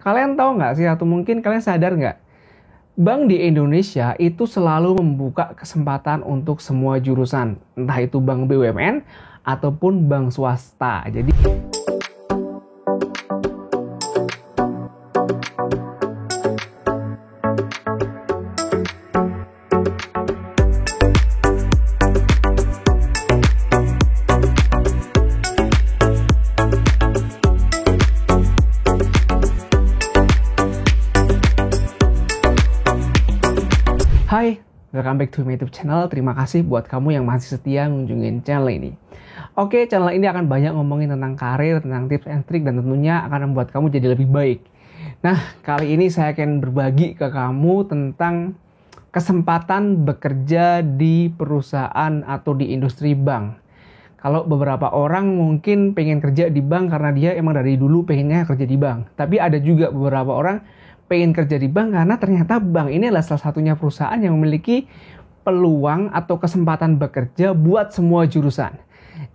Kalian tahu nggak sih, atau mungkin kalian sadar nggak, bank di Indonesia itu selalu membuka kesempatan untuk semua jurusan, entah itu bank BUMN ataupun bank swasta. Jadi hai, welcome back to my YouTube channel. Terima kasih buat kamu yang masih setia ngunjungin channel ini. Oke, channel ini akan banyak ngomongin tentang karir, tentang tips and trik, dan tentunya akan membuat kamu jadi lebih baik. Nah, kali ini saya akan berbagi ke kamu tentang kesempatan bekerja di perusahaan atau di industri bank. Kalau beberapa orang mungkin pengen kerja di bank karena dia emang dari dulu pengennya kerja di bank. Tapi ada juga beberapa orang pengen kerja di bank karena ternyata bank ini adalah salah satunya perusahaan yang memiliki peluang atau kesempatan bekerja buat semua jurusan.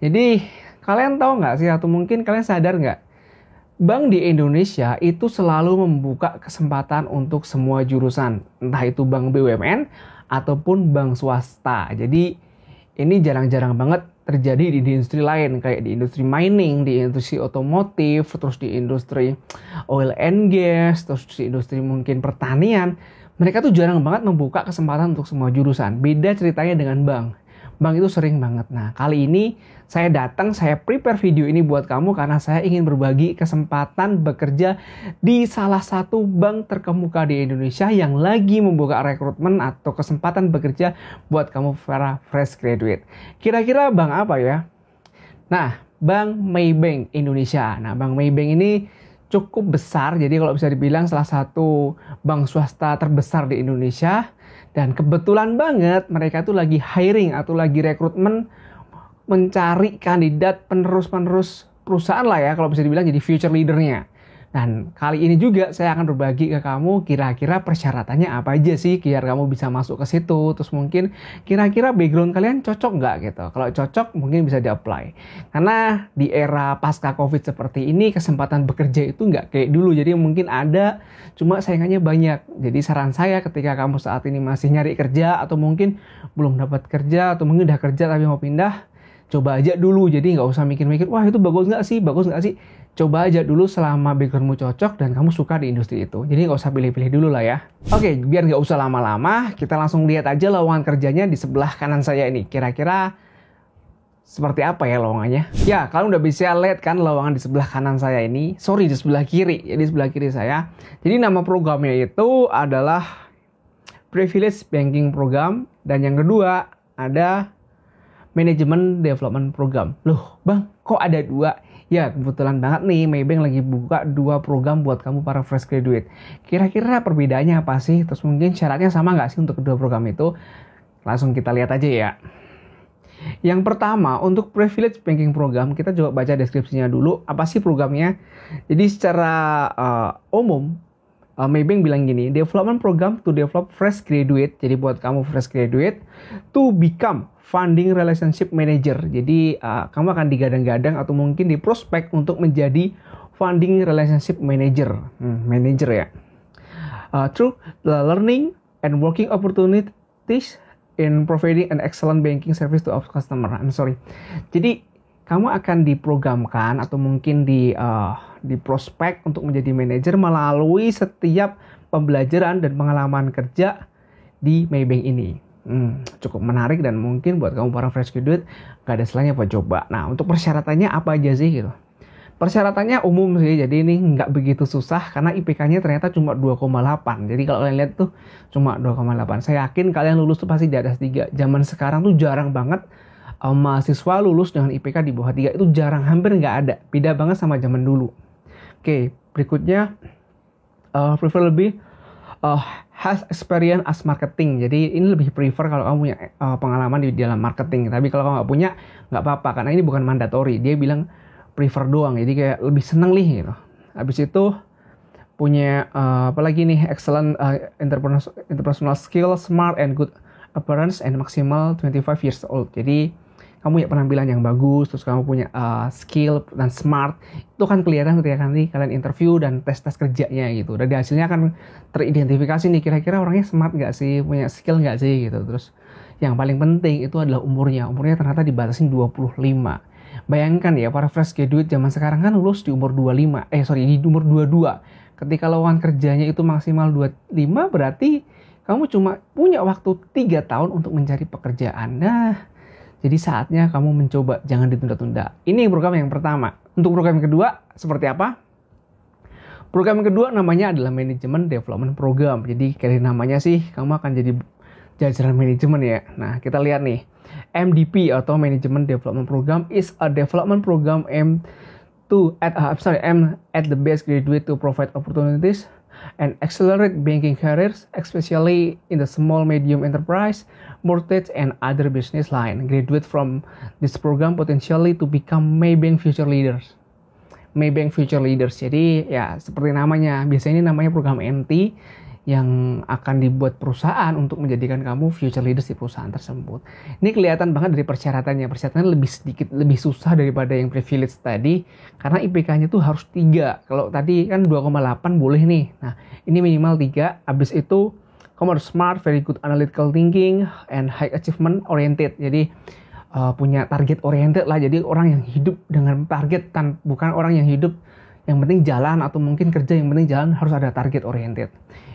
Jadi kalian tahu nggak sih, atau mungkin kalian sadar nggak, bank di Indonesia itu selalu membuka kesempatan untuk semua jurusan, entah itu bank BUMN ataupun bank swasta. Jadi ini jarang-jarang banget terjadi di industri lain, kayak di industri mining, di industri otomotif, terus di industri oil and gas, terus di industri mungkin pertanian. Mereka tuh jarang banget membuka kesempatan untuk semua jurusan. Beda ceritanya dengan bank. Bank itu sering banget. Nah, kali ini saya prepare video ini buat kamu karena saya ingin berbagi kesempatan bekerja di salah satu bank terkemuka di Indonesia yang lagi membuka rekrutmen atau kesempatan bekerja buat kamu para fresh graduate. Kira-kira bank apa ya? Nah, Bank Maybank Indonesia. Nah, Bank Maybank ini cukup besar, jadi kalau bisa dibilang salah satu bank swasta terbesar di Indonesia. Dan kebetulan banget mereka tuh lagi hiring atau lagi rekrutmen, mencari kandidat penerus-penerus perusahaan lah ya, kalau bisa dibilang jadi future leadernya. Dan kali ini juga saya akan berbagi ke kamu kira-kira persyaratannya apa aja sih biar kamu bisa masuk ke situ. Terus mungkin kira-kira background kalian cocok nggak gitu. Kalau cocok mungkin bisa di-apply. Karena di era pasca COVID seperti ini kesempatan bekerja itu nggak kayak dulu. Jadi mungkin ada, cuma saingannya banyak. Jadi saran saya ketika kamu saat ini masih nyari kerja atau mungkin belum dapat kerja atau mungkin udah kerja tapi mau pindah, coba aja dulu. Jadi nggak usah mikir-mikir, wah itu bagus nggak sih? Coba aja dulu selama backgroundmu cocok dan kamu suka di industri itu. Jadi nggak usah pilih-pilih dulu lah ya. Oke, biar nggak usah lama-lama, kita langsung lihat aja lowongan kerjanya di sebelah kanan saya ini. Kira-kira seperti apa ya lowongannya? Ya, kalian udah bisa lihat kan lowongan di sebelah kanan saya ini. Sorry, di sebelah kiri. Jadi sebelah kiri saya. Jadi nama programnya itu adalah Privilege Banking Program. Dan yang kedua ada Management Development Program. Loh, Bang, kok ada dua? Ya, kebetulan banget nih, Maybank lagi buka dua program buat kamu para fresh graduate. Kira-kira perbedaannya apa sih? Terus mungkin syaratnya sama nggak sih untuk kedua program itu? Langsung kita lihat aja ya. Yang pertama, untuk Privilege Banking Program, kita coba baca deskripsinya dulu. Apa sih programnya? Jadi secara umum, Maybank bilang gini, development program to develop fresh graduate. Jadi buat kamu fresh graduate, to become funding relationship manager. Jadi kamu akan digadang-gadang atau mungkin diprospek untuk menjadi funding relationship manager. Manager ya. Through the learning and working opportunities in providing an excellent banking service to our customer. Jadi kamu akan diprogramkan atau mungkin diprospek untuk menjadi manajer melalui setiap pembelajaran dan pengalaman kerja di Maybank ini. Cukup menarik dan mungkin buat kamu para fresh graduate gak ada salahnya buat coba. Nah, untuk persyaratannya apa aja sih gitu? Persyaratannya umum sih, jadi ini nggak begitu susah karena IPK-nya ternyata cuma 2,8. Jadi kalau kalian lihat tuh cuma 2,8. Saya yakin kalian lulus tuh pasti di atas 3. Zaman sekarang tuh jarang banget mahasiswa lulus dengan IPK di bawah 3. Itu jarang, hampir nggak ada. Beda banget sama zaman dulu. Oke, berikutnya preferably has experience as marketing. Jadi ini lebih prefer kalau kamu punya pengalaman di dalam marketing. Tapi kalau kamu nggak punya, nggak apa-apa karena ini bukan mandatory. Dia bilang prefer doang. Jadi kayak lebih seneng nih gitu. Habis itu punya apalagi nih, excellent interpersonal skill, smart and good appearance, and maximal 25 years old. Jadi kamu kamu punya penampilan yang bagus, terus kamu punya skill dan smart, itu kan kelihatan ketika nanti kalian interview dan tes-tes kerjanya gitu. Dan di hasilnya akan teridentifikasi nih, kira-kira orangnya smart nggak sih, punya skill nggak sih gitu. Terus yang paling penting itu adalah umurnya. Umurnya ternyata dibatasin 25. Bayangkan ya, para fresh graduate zaman sekarang kan lulus di umur 25. Di umur 22. Ketika lowongan kerjanya itu maksimal 25, berarti kamu cuma punya waktu 3 tahun untuk mencari pekerjaan. Nah, jadi saatnya kamu mencoba, jangan ditunda-tunda. Ini program yang pertama. Untuk program yang kedua, seperti apa? Program yang kedua namanya adalah Management Development Program. Jadi dari namanya sih, kamu akan jadi jajaran manajemen ya. Nah, kita lihat nih. MDP atau Management Development Program is a development program aimed at the best graduate to provide opportunities and accelerate banking careers, especially in the small medium enterprise, mortgage, and other business line. Graduate from this program potentially to become Maybank Future Leaders. Maybank Future Leaders. Jadi ya seperti namanya, biasanya ini namanya program MT yang akan dibuat perusahaan untuk menjadikan kamu future leaders di perusahaan tersebut. Ini kelihatan banget dari persyaratannya. Persyaratannya lebih susah daripada yang privilege tadi, karena IPK-nya tuh harus 3. Kalau tadi kan 2,8 boleh nih. Nah, ini minimal 3. Habis itu kamu harus smart, very good analytical thinking, and high achievement oriented. Jadi punya target oriented lah. Jadi orang yang hidup dengan target, bukan orang yang hidup yang penting jalan atau mungkin kerja yang penting jalan, harus ada target oriented.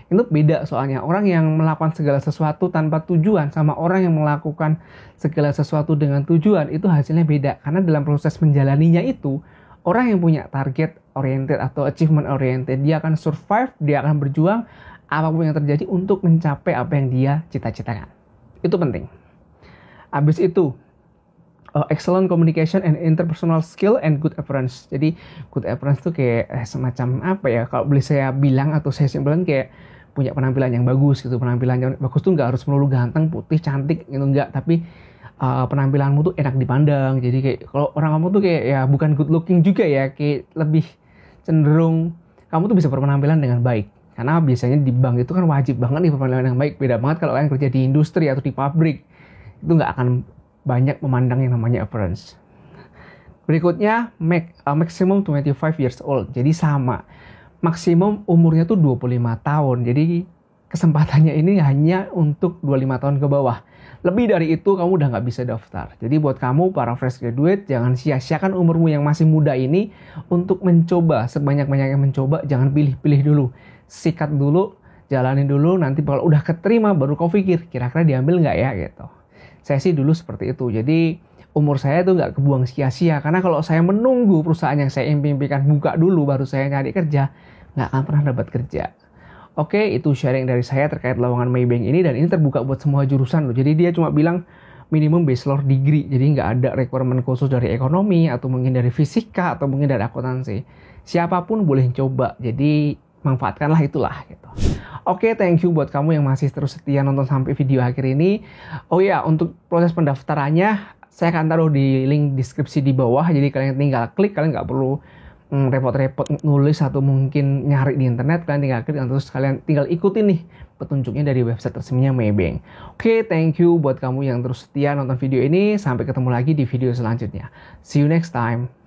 Itu beda soalnya. Orang yang melakukan segala sesuatu tanpa tujuan sama orang yang melakukan segala sesuatu dengan tujuan, itu hasilnya beda. Karena dalam proses menjalaninya itu, orang yang punya target oriented atau achievement oriented, dia akan survive, dia akan berjuang apapun yang terjadi untuk mencapai apa yang dia cita-citakan. Itu penting. Habis itu, excellent communication and interpersonal skill and good appearance. Jadi good appearance tuh kayak semacam apa ya? Kalau boleh saya bilang atau saya simpulkan kayak punya penampilan yang bagus gitu. Penampilan yang bagus tuh nggak harus melulu ganteng, putih, cantik gitu nggak. Tapi penampilanmu tuh enak dipandang. Jadi kayak kalau orang kamu tuh kayak ya bukan good looking juga ya, kayak lebih cenderung kamu tuh bisa berpenampilan dengan baik. Karena biasanya di bank itu kan wajib banget nih berpenampilan yang baik. Beda banget kalau kalian kerja di industri atau di pabrik. Itu nggak akan banyak memandang yang namanya appearance. Berikutnya, maximum 25 years old. Jadi sama. Maksimum umurnya tuh 25 tahun. Jadi kesempatannya ini hanya untuk 25 tahun ke bawah. Lebih dari itu kamu udah nggak bisa daftar. Jadi buat kamu para fresh graduate, jangan sia-siakan umurmu yang masih muda ini untuk mencoba. Sebanyak-banyaknya mencoba, jangan pilih-pilih dulu. Sikat dulu, jalanin dulu, nanti kalau udah keterima baru kau pikir, kira-kira diambil nggak ya gitu. Saya sih dulu seperti itu. Jadi umur saya tuh nggak kebuang sia-sia. Karena kalau saya menunggu perusahaan yang saya impikan buka dulu baru saya nyari kerja, nggak akan pernah dapat kerja. Oke, itu sharing dari saya terkait lowongan Maybank ini. Dan ini terbuka buat semua jurusan loh. Jadi dia cuma bilang minimum bachelor degree. Jadi nggak ada requirement khusus dari ekonomi atau mungkin dari fisika atau mungkin dari akuntansi. Siapapun boleh coba. Jadi manfaatkanlah itulah gitu. Oke, thank you buat kamu yang masih terus setia nonton sampai video akhir ini. Oh ya, untuk proses pendaftarannya saya akan taruh di link deskripsi di bawah. Jadi kalian tinggal klik, kalian nggak perlu repot-repot nulis atau mungkin nyari di internet. Kalian tinggal klik, terus kalian tinggal ikutin nih petunjuknya dari website resminya Maybank. Oke, thank you buat kamu yang terus setia nonton video ini. Sampai ketemu lagi di video selanjutnya. See you next time.